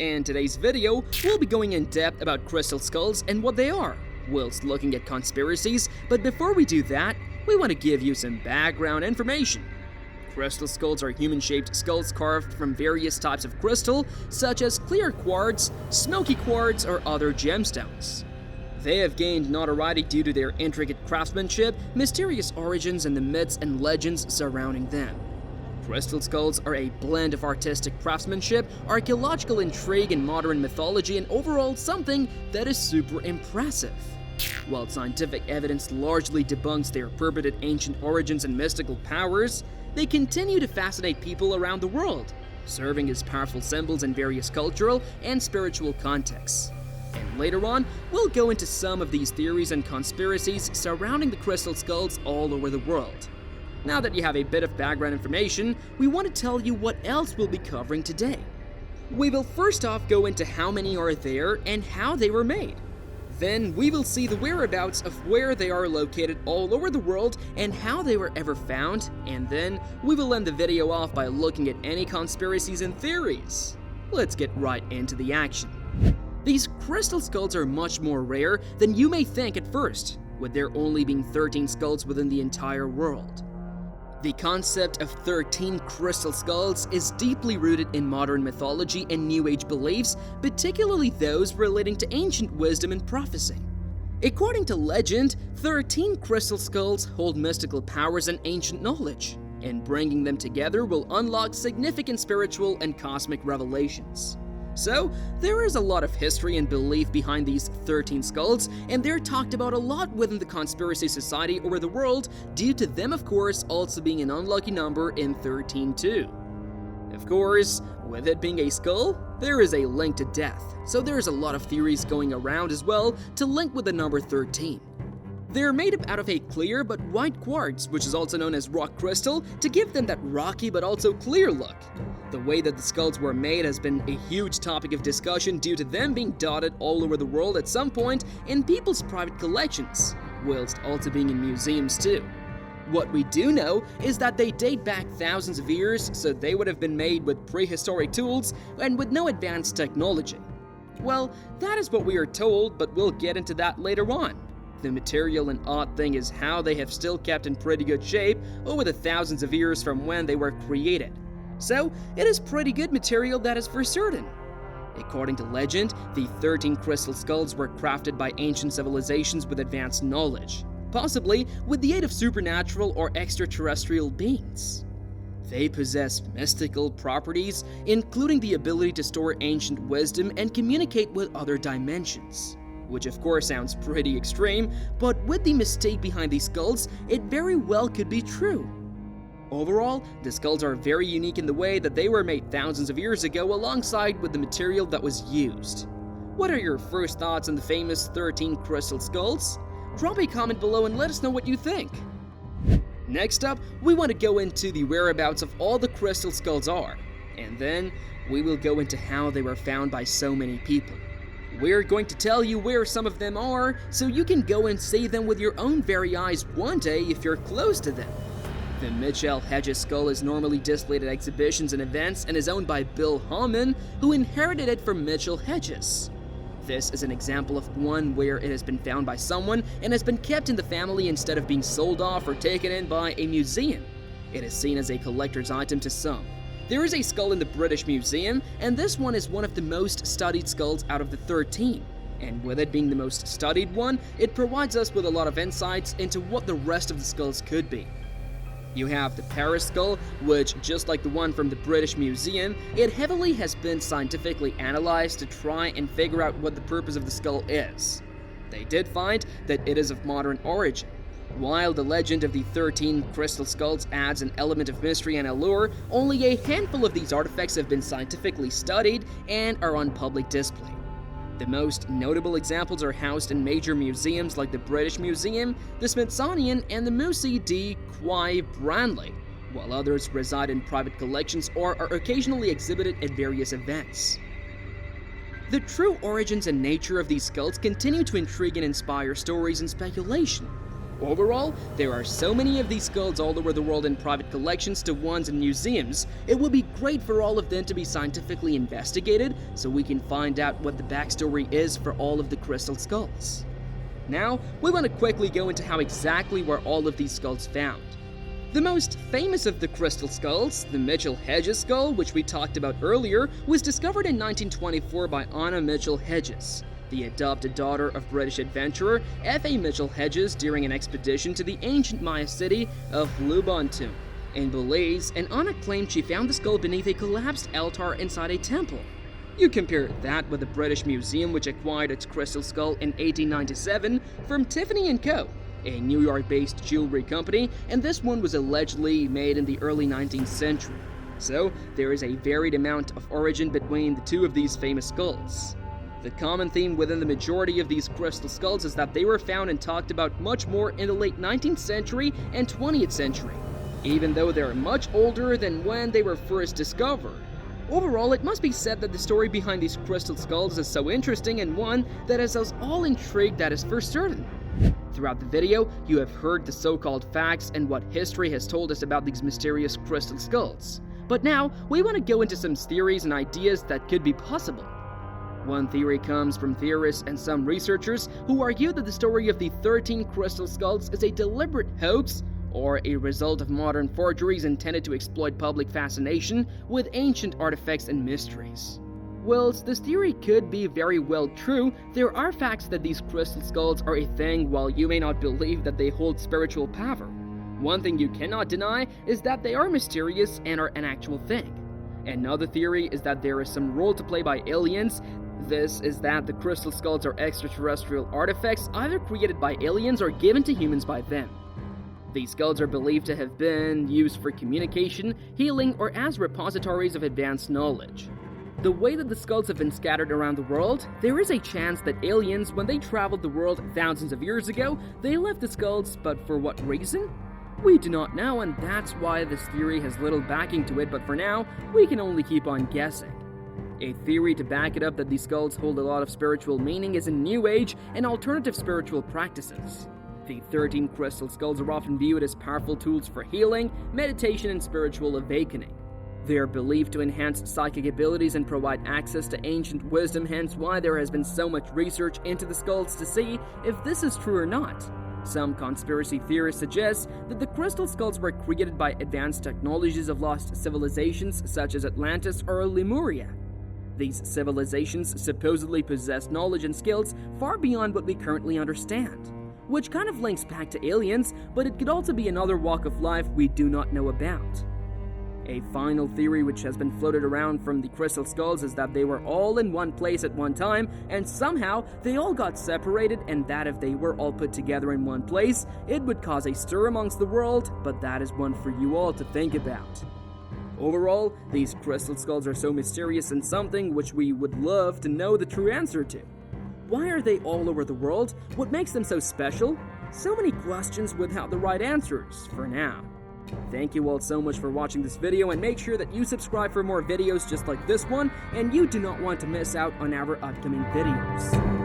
In today's video, we'll be going in depth about crystal skulls and what they are, whilst looking at conspiracies, but before we do that, we want to give you some background information. Crystal skulls are human-shaped skulls carved from various types of crystal, such as clear quartz, smoky quartz, or other gemstones. They have gained notoriety due to their intricate craftsmanship, mysterious origins, and the myths and legends surrounding them. Crystal skulls are a blend of artistic craftsmanship, archaeological intrigue, and modern mythology, and overall something that is super impressive. While scientific evidence largely debunks their purported ancient origins and mystical powers, they continue to fascinate people around the world, serving as powerful symbols in various cultural and spiritual contexts. And later on, we'll go into some of these theories and conspiracies surrounding the crystal skulls all over the world. Now that you have a bit of background information, we want to tell you what else we'll be covering today. We will first off go into how many are there and how they were made. Then we will see the whereabouts of where they are located all over the world and how they were ever found, and then we will end the video off by looking at any conspiracies and theories. Let's get right into the action. These crystal skulls are much more rare than you may think at first, with there only being 13 skulls within the entire world. The concept of 13 crystal skulls is deeply rooted in modern mythology and New Age beliefs, particularly those relating to ancient wisdom and prophecy. According to legend, 13 crystal skulls hold mystical powers and ancient knowledge, and bringing them together will unlock significant spiritual and cosmic revelations. So, there is a lot of history and belief behind these 13 skulls, and they're talked about a lot within the conspiracy society over the world, due to them of course also being an unlucky number in 13 too. Of course, with it being a skull, there is a link to death, so there's a lot of theories going around as well to link with the number 13. They're made up out of a clear but white quartz, which is also known as rock crystal, to give them that rocky but also clear look. The way that the skulls were made has been a huge topic of discussion due to them being dotted all over the world at some point in people's private collections, whilst also being in museums too. What we do know is that they date back thousands of years, so they would have been made with prehistoric tools and with no advanced technology. Well, that is what we are told, but we'll get into that later on. The material and odd thing is how they have still kept in pretty good shape over the thousands of years from when they were created. So, it is pretty good material, that is for certain. According to legend, the 13 crystal skulls were crafted by ancient civilizations with advanced knowledge, possibly with the aid of supernatural or extraterrestrial beings. They possess mystical properties, including the ability to store ancient wisdom and communicate with other dimensions. Which of course sounds pretty extreme, but with the mystique behind these skulls, it very well could be true. Overall, the skulls are very unique in the way that they were made thousands of years ago alongside with the material that was used. What are your first thoughts on the famous 13 crystal skulls? Drop a comment below and let us know what you think. Next up, we want to go into the whereabouts of all the crystal skulls are, and then we will go into how they were found by so many people. We're going to tell you where some of them are, so you can go and see them with your own very eyes one day if you're close to them. The Mitchell Hedges skull is normally displayed at exhibitions and events and is owned by Bill Holman, who inherited it from Mitchell Hedges. This is an example of one where it has been found by someone and has been kept in the family instead of being sold off or taken in by a museum. It is seen as a collector's item to some. There is a skull in the British Museum, and this one is one of the most studied skulls out of the 13. And with it being the most studied one, it provides us with a lot of insights into what the rest of the skulls could be. You have the Paris skull, which, just like the one from the British Museum, it heavily has been scientifically analyzed to try and figure out what the purpose of the skull is. They did find that it is of modern origin. While the legend of the 13 crystal skulls adds an element of mystery and allure, only a handful of these artifacts have been scientifically studied and are on public display. The most notable examples are housed in major museums like the British Museum, the Smithsonian, and the Musée de Quai Branly, while others reside in private collections or are occasionally exhibited at various events. The true origins and nature of these skulls continue to intrigue and inspire stories and speculation. Overall, there are so many of these skulls all over the world in private collections to ones in museums, it would be great for all of them to be scientifically investigated so we can find out what the backstory is for all of the crystal skulls. Now, we want to quickly go into how exactly were all of these skulls found. The most famous of the crystal skulls, the Mitchell-Hedges skull, which we talked about earlier, was discovered in 1924 by Anna Mitchell-Hedges, the adopted daughter of British adventurer F.A. Mitchell-Hedges during an expedition to the ancient Maya city of Lubuntu in Belize, and Anna claimed she found the skull beneath a collapsed altar inside a temple. You compare that with the British Museum, which acquired its crystal skull in 1897 from Tiffany & Co., a New York-based jewelry company, and this one was allegedly made in the early 19th century. So, there is a varied amount of origin between the two of these famous skulls. The common theme within the majority of these crystal skulls is that they were found and talked about much more in the late 19th century and 20th century, even though they're much older than when they were first discovered. Overall, it must be said that the story behind these crystal skulls is so interesting and one that has us all intrigued, that is for certain. Throughout the video, you have heard the so-called facts and what history has told us about these mysterious crystal skulls. But now, we want to go into some theories and ideas that could be possible. One theory comes from theorists and some researchers who argue that the story of the 13 crystal skulls is a deliberate hoax or a result of modern forgeries intended to exploit public fascination with ancient artifacts and mysteries. Whilst this theory could be very well true, there are facts that these crystal skulls are a thing, while you may not believe that they hold spiritual power. One thing you cannot deny is that they are mysterious and are an actual thing. Another theory is that there is some role to play by aliens. This is that the crystal skulls are extraterrestrial artifacts either created by aliens or given to humans by them. These skulls are believed to have been used for communication, healing, or as repositories of advanced knowledge. The way that the skulls have been scattered around the world, there is a chance that aliens, when they traveled the world thousands of years ago, they left the skulls, but for what reason? We do not know, and that's why this theory has little backing to it, but for now, we can only keep on guessing. A theory to back it up that these skulls hold a lot of spiritual meaning is in New Age and alternative spiritual practices. The 13 crystal skulls are often viewed as powerful tools for healing, meditation, and spiritual awakening. They are believed to enhance psychic abilities and provide access to ancient wisdom, hence why there has been so much research into the skulls to see if this is true or not. Some conspiracy theorists suggest that the crystal skulls were created by advanced technologies of lost civilizations such as Atlantis or Lemuria. These civilizations supposedly possessed knowledge and skills far beyond what we currently understand, which kind of links back to aliens, but it could also be another walk of life we do not know about. A final theory which has been floated around from the crystal skulls is that they were all in one place at one time, and somehow they all got separated, and that if they were all put together in one place, it would cause a stir amongst the world, but that is one for you all to think about. Overall, these crystal skulls are so mysterious and something which we would love to know the true answer to. Why are they all over the world? What makes them so special? So many questions without the right answers, for now. Thank you all so much for watching this video, and make sure that you subscribe for more videos just like this one, and you do not want to miss out on our upcoming videos.